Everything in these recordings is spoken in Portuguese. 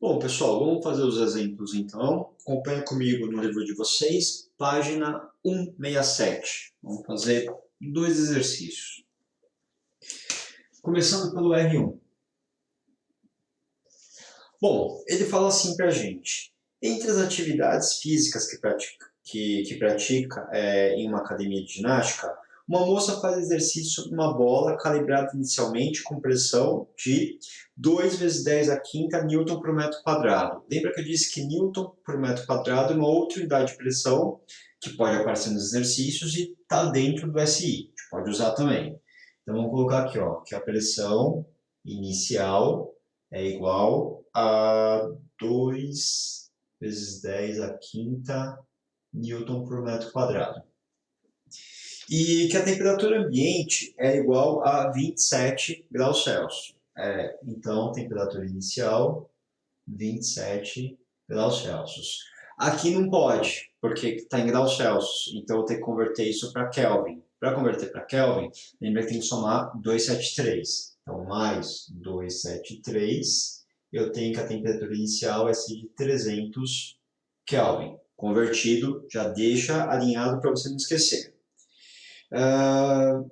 Bom, pessoal, vamos fazer os exemplos então. Acompanha comigo no livro de vocês, página 167. Vamos fazer dois exercícios. Começando pelo R1. Bom, ele fala assim pra gente. Entre as atividades físicas que pratica em uma academia de ginástica, uma moça faz exercício sobre uma bola calibrada inicialmente com pressão de 2 vezes 10 a quinta newton por metro quadrado. Lembra que eu disse que newton por metro quadrado é uma outra unidade de pressão que pode aparecer nos exercícios e está dentro do SI. A gente pode usar também. Então vamos colocar aqui, ó, que a pressão inicial é igual a 2 vezes 10 a quinta newton por metro quadrado. E que a temperatura ambiente é igual a 27 graus Celsius. Então, temperatura inicial, 27 graus Celsius. Aqui não pode, porque está em graus Celsius. Então, eu vou ter que converter isso para Kelvin. Para converter para Kelvin, lembra que tem que somar 273. Então, mais 273, eu tenho que a temperatura inicial vai ser de 300 Kelvin. Convertido, já deixa alinhado para você não esquecer.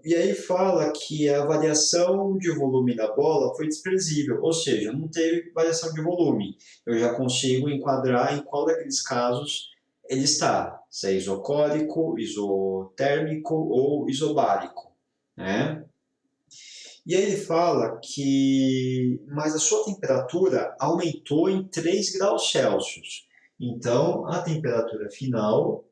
E aí fala que a variação de volume da bola foi desprezível, ou seja, não teve variação de volume. Eu já consigo enquadrar em qual daqueles casos ele está, se é isocórico, isotérmico ou isobárico, né? E aí ele fala que mas a sua temperatura aumentou em 3 graus Celsius. Então, a temperatura final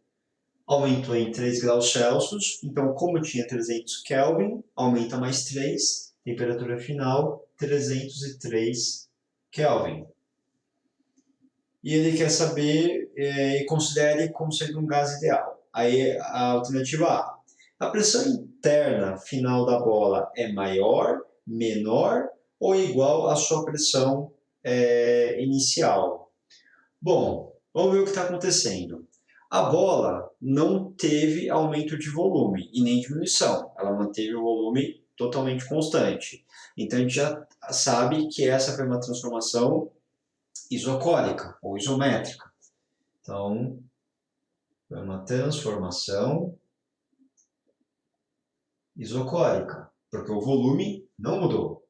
aumentou em 3 graus Celsius, então como tinha 300 Kelvin, aumenta mais 3, temperatura final 303 Kelvin. E ele quer saber e considere como sendo um gás ideal. Aí a alternativa A pressão interna final da bola é maior, menor ou igual à sua pressão inicial? Bom, vamos ver o que está acontecendo. A bola não teve aumento de volume e nem diminuição. Ela manteve o volume totalmente constante. Então a gente já sabe que essa foi uma transformação isocórica ou isométrica. Então, foi uma transformação isocórica, porque o volume não mudou.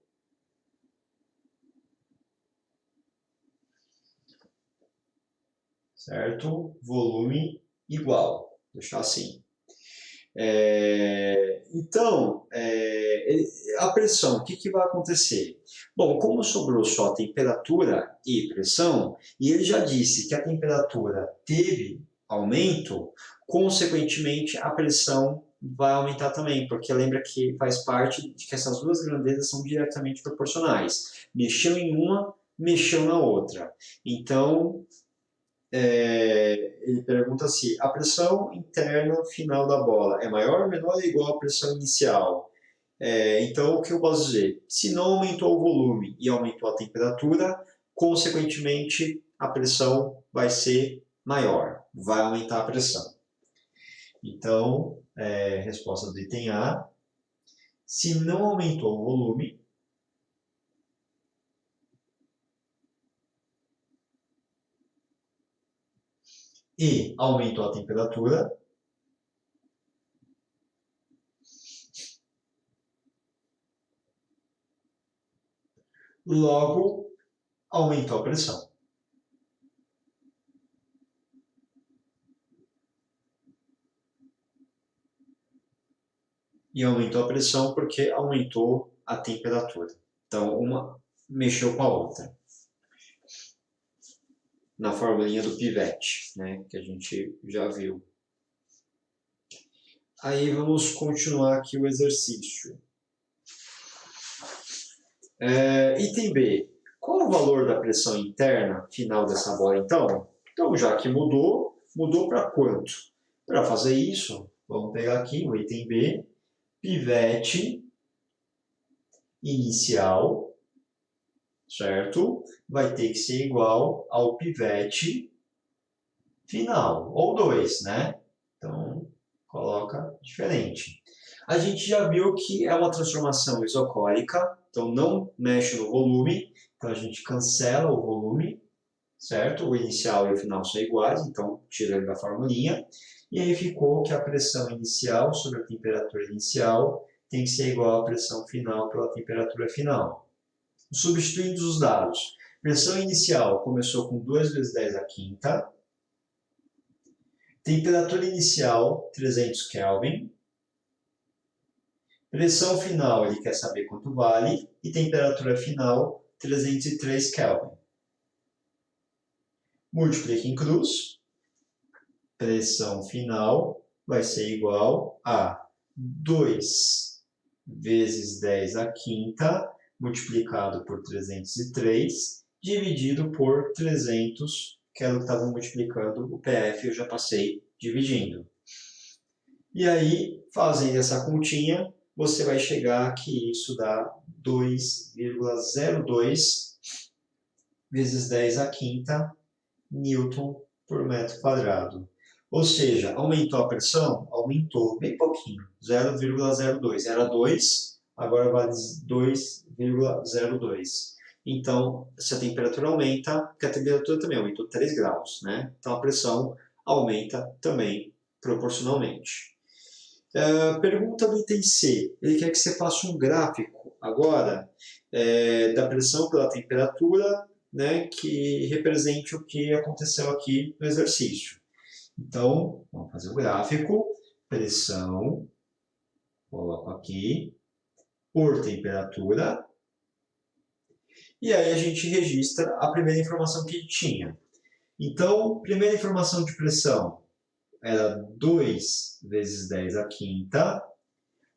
Certo? Volume igual. Vou deixar assim. Então, a pressão, o que vai acontecer? Bom, como sobrou só temperatura e pressão, e ele já disse que a temperatura teve aumento, consequentemente a pressão vai aumentar também, porque lembra que faz parte de que essas duas grandezas são diretamente proporcionais. Mexeu em uma, mexeu na outra. Então, ele pergunta se a pressão interna final da bola é maior, menor ou igual à pressão inicial. Então, o que eu posso dizer? Se não aumentou o volume e aumentou a temperatura, consequentemente, a pressão vai ser maior, vai aumentar a pressão. Então, resposta do item A. Se não aumentou o volume, e aumentou a temperatura, logo aumentou a pressão. E aumentou a pressão porque aumentou a temperatura. Então, uma mexeu com a outra. Na formulinha do pivete, né, que a gente já viu. Aí vamos continuar aqui o exercício. Item B. Qual o valor da pressão interna final dessa bola, então? Então, já que mudou, mudou para quanto? Para fazer isso, vamos pegar aqui o item B, pivete inicial, certo? Vai ter que ser igual ao pivete final, ou 2, né? Então, coloca diferente. A gente já viu que é uma transformação isocórica, então não mexe no volume, Então a gente cancela o volume, certo? O inicial e o final são iguais, então tira ele da formulinha. E aí ficou que a pressão inicial sobre a temperatura inicial tem que ser igual à pressão final pela temperatura final. Substituindo os dados, pressão inicial começou com 2 vezes 10 a quinta, temperatura inicial 300 Kelvin, pressão final ele quer saber quanto vale e temperatura final 303 Kelvin. Multiplica em cruz, pressão final vai ser igual a 2 vezes 10 a quinta multiplicado por 303 dividido por 300, que era o que estava multiplicando o PF, eu já passei dividindo. E aí, fazendo essa continha, você vai chegar que isso dá 2,02 vezes 10 a quinta Newton por metro quadrado. Ou seja, aumentou a pressão? Aumentou bem pouquinho, 0,02. Era 2, agora vale 2,02. Então, se a temperatura aumenta, porque a temperatura também aumentou 3 graus, né? Então a pressão aumenta também proporcionalmente. Pergunta do item C. Ele quer que você faça um gráfico agora da pressão pela temperatura, né, que represente o que aconteceu aqui no exercício. Então, vamos fazer o gráfico. Pressão, coloco aqui, por temperatura. E aí a gente registra a primeira informação que tinha. Então, primeira informação de pressão era 2 vezes 10 a quinta.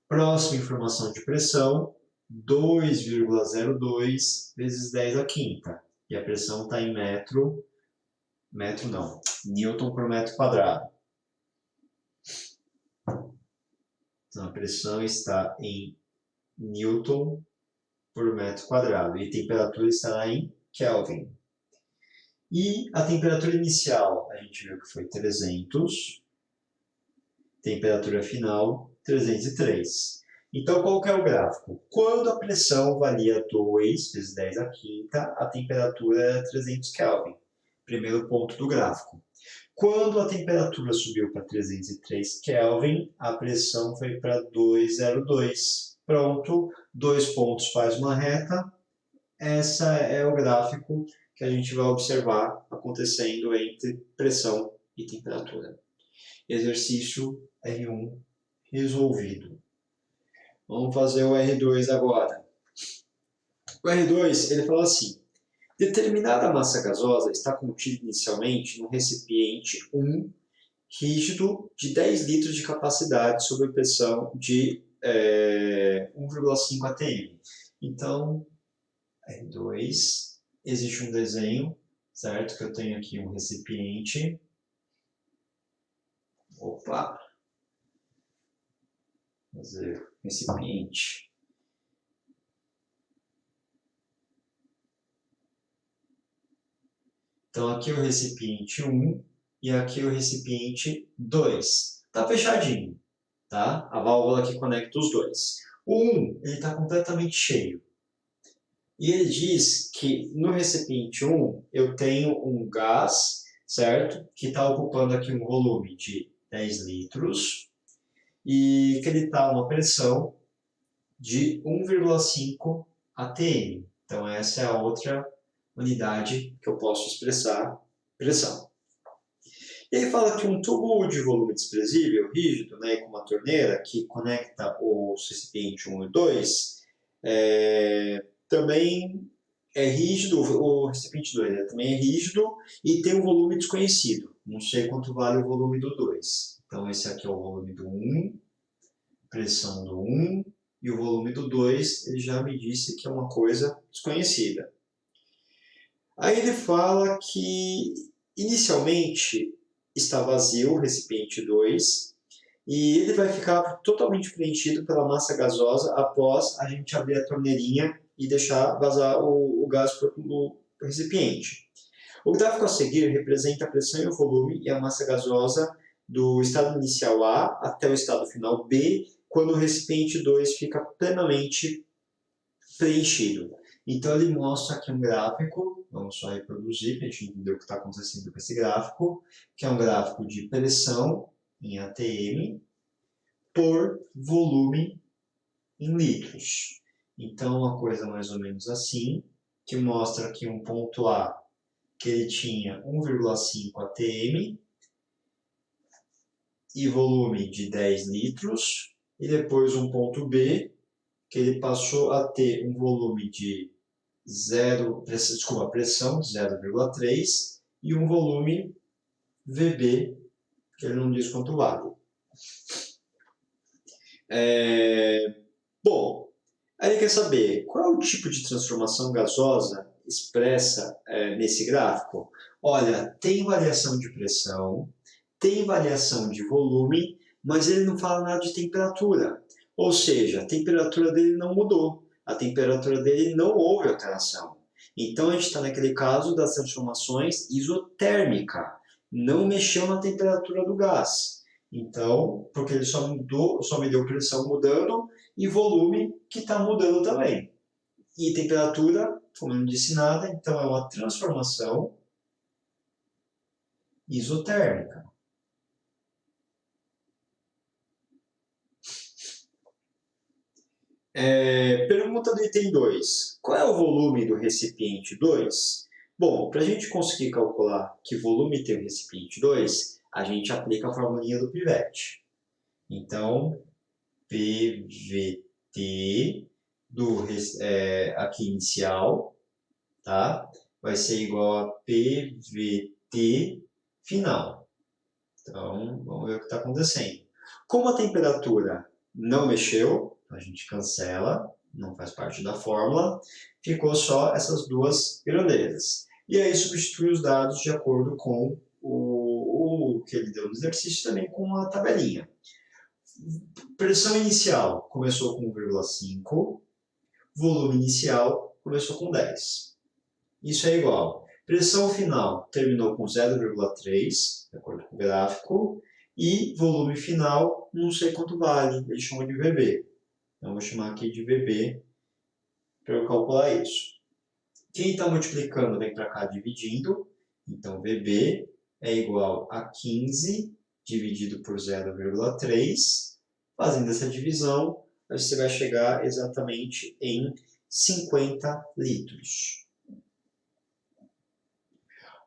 Próxima informação de pressão, 2,02 vezes 10 a quinta. E a pressão está em Newton por metro quadrado. Então a pressão está em Newton por metro quadrado e a temperatura estará em Kelvin. E a temperatura inicial, a gente viu que foi 300, temperatura final 303. Então, qual que é o gráfico? Quando a pressão valia 2 vezes 10 a quinta, a temperatura era 300 Kelvin. Primeiro ponto do gráfico. Quando a temperatura subiu para 303 Kelvin, a pressão foi para 202. Pronto, 2 pontos faz uma reta. Esse é o gráfico que a gente vai observar acontecendo entre pressão e temperatura. Exercício R1 resolvido. Vamos fazer o R2 agora. O R2 ele fala assim: determinada massa gasosa está contida inicialmente num recipiente 1 rígido de 10 litros de capacidade sob pressão de 1,5 atm. Então, R2, existe um desenho, certo? Que eu tenho aqui um recipiente. Opa! Fazer recipiente. Então, aqui é o recipiente 1 e aqui é o recipiente 2. Está fechadinho, tá? A válvula que conecta os dois. O 1 está completamente cheio. E ele diz que no recipiente 1 eu tenho um gás, certo? Que está ocupando aqui um volume de 10 litros e que ele está a uma pressão de 1,5 atm. Então, essa é a outra unidade que eu posso expressar pressão. E ele fala que um tubo de volume desprezível, rígido, né, com uma torneira que conecta os recipientes 1 e 2, também é rígido, o recipiente 2 também é rígido e tem um volume desconhecido. Não sei quanto vale o volume do 2. Então, esse aqui é o volume do 1, pressão do 1, e o volume do 2, ele já me disse que é uma coisa desconhecida. Aí ele fala que, inicialmente, está vazio o recipiente 2 e ele vai ficar totalmente preenchido pela massa gasosa após a gente abrir a torneirinha e deixar vazar o gás para o recipiente. O gráfico a seguir representa a pressão e o volume e a massa gasosa do estado inicial A até o estado final B, quando o recipiente 2 fica plenamente preenchido. Então ele mostra aqui um gráfico, vamos só reproduzir para a gente entender o que está acontecendo com esse gráfico, que é um gráfico de pressão em atm por volume em litros. Então uma coisa mais ou menos assim, que mostra aqui um ponto A, que ele tinha 1,5 atm e volume de 10 litros, e depois um ponto B, que ele passou a ter um volume de pressão de 0,3 e um volume VB, que ele não diz quanto vale. Bom, aí ele quer saber qual é o tipo de transformação gasosa expressa nesse gráfico. Olha, tem variação de pressão, tem variação de volume, mas ele não fala nada de temperatura. Ou seja, a temperatura dele não mudou. A temperatura dele não houve alteração. Então, a gente está naquele caso das transformações isotérmicas. Não mexeu na temperatura do gás. Então, porque ele só me deu pressão mudando e volume que está mudando também. E temperatura, como eu não disse nada, então é uma transformação isotérmica. Pergunta do item 2. Qual é o volume do recipiente 2? Bom, para a gente conseguir calcular que volume tem o recipiente 2, a gente aplica a formulinha do pivete. Então, PVT aqui inicial, tá? Vai ser igual a PVT final. Então, vamos ver o que está acontecendo. Como a temperatura não mexeu, a gente cancela, não faz parte da fórmula, ficou só essas duas grandezas. E aí substitui os dados de acordo com o que ele deu no exercício, também com a tabelinha. Pressão inicial começou com 1,5, volume inicial começou com 10. Isso é igual. Pressão final terminou com 0,3, de acordo com o gráfico, e volume final, não sei quanto vale, ele chama de VB. Então, vou chamar aqui de VB para eu calcular isso. Quem está multiplicando vem para cá dividindo. Então, VB é igual a 15 dividido por 0,3. Fazendo essa divisão, você vai chegar exatamente em 50 litros.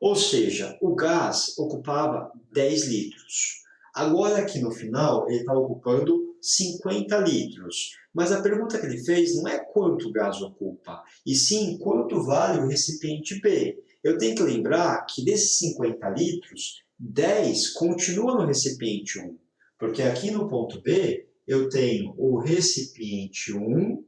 Ou seja, o gás ocupava 10 litros. Agora, aqui no final, ele está ocupando 50 litros. Mas a pergunta que ele fez não é quanto o gás ocupa, e sim quanto vale o recipiente B. Eu tenho que lembrar que desses 50 litros, 10 continua no recipiente 1. Porque aqui no ponto B, eu tenho o recipiente 1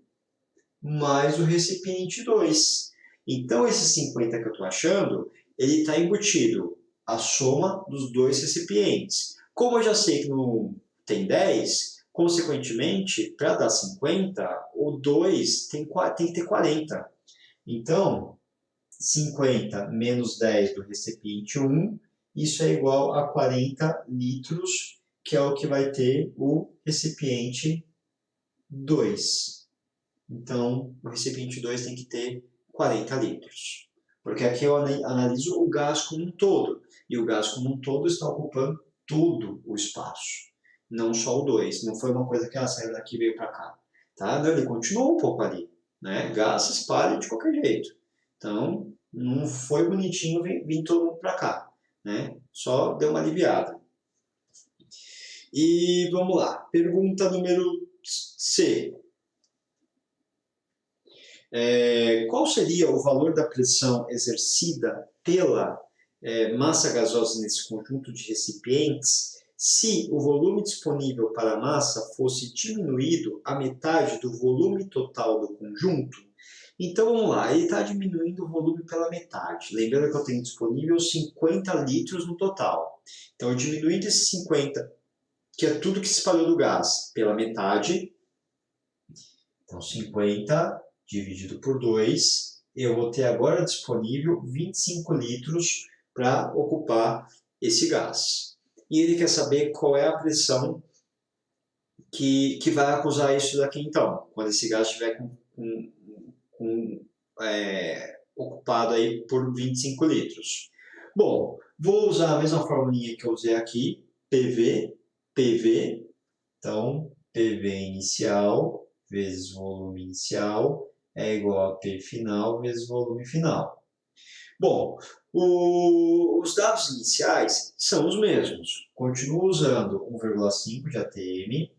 mais o recipiente 2. Então, esses 50 que eu estou achando, ele está embutido a soma dos dois recipientes. Como eu já sei que não tem 10, consequentemente, para dar 50, o 2 tem que ter 40. Então, 50 menos 10 do recipiente 1, isso é igual a 40 litros, que é o que vai ter o recipiente 2. Então, o recipiente 2 tem que ter 40 litros. Porque aqui eu analiso o gás como um todo. E o gás como um todo está ocupando todo o espaço. Não só o 2. Não foi uma coisa que saiu daqui e veio para cá. Tá? Não, ele continuou um pouco ali. Né? Gás se espalha de qualquer jeito. Então, não foi bonitinho vir todo mundo para cá. Né? Só deu uma aliviada. E vamos lá. Pergunta número C. Qual seria o valor da pressão exercida pela massa gasosa nesse conjunto de recipientes se o volume disponível para a massa fosse diminuído à metade do volume total do conjunto? Então vamos lá, ele está diminuindo o volume pela metade. Lembrando que eu tenho disponível 50 litros no total. Então, diminuindo esses 50, que é tudo que se espalhou do gás, pela metade. Então, 50 dividido por 2, eu vou ter agora disponível 25 litros para ocupar esse gás. E ele quer saber qual é a pressão que vai acusar isso daqui então, quando esse gás estiver com ocupado aí por 25 litros. Bom, vou usar a mesma formulinha que eu usei aqui, PV, PV, então PV inicial vezes volume inicial é igual a P final vezes volume final. Bom, os dados iniciais são os mesmos. Continuo usando 1,5 de ATM,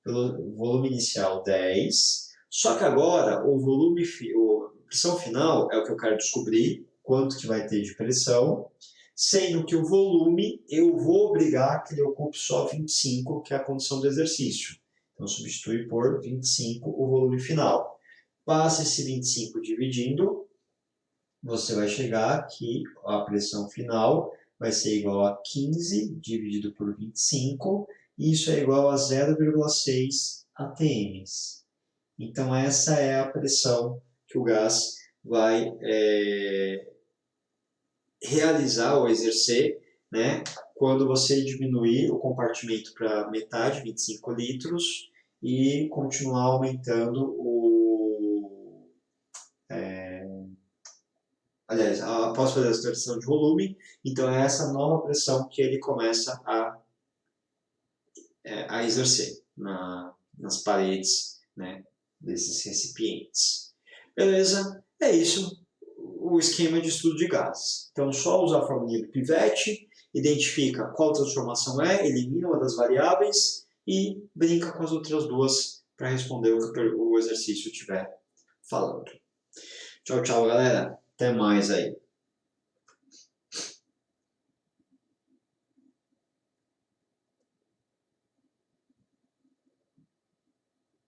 pelo volume inicial 10, só que agora o volume, a pressão final é o que eu quero descobrir, quanto que vai ter de pressão, sendo que o volume eu vou obrigar que ele ocupe só 25, que é a condição do exercício. Então substitui por 25 o volume final. Passa esse 25 dividindo, você vai chegar que a pressão final vai ser igual a 15 dividido por 25, e isso é igual a 0,6 atms. Então essa é a pressão que o gás vai realizar ou exercer, né, quando você diminuir o compartimento para metade, 25 litros, e continuar aumentando aliás, após fazer a extração de volume, então é essa nova pressão que ele começa a exercer nas paredes, né, desses recipientes. Beleza? É isso o esquema de estudo de gases. Então, só usar a formulinha do pivete, identifica qual transformação é, elimina uma das variáveis e brinca com as outras duas para responder o que o exercício estiver falando. Tchau, tchau, galera. Até mais aí.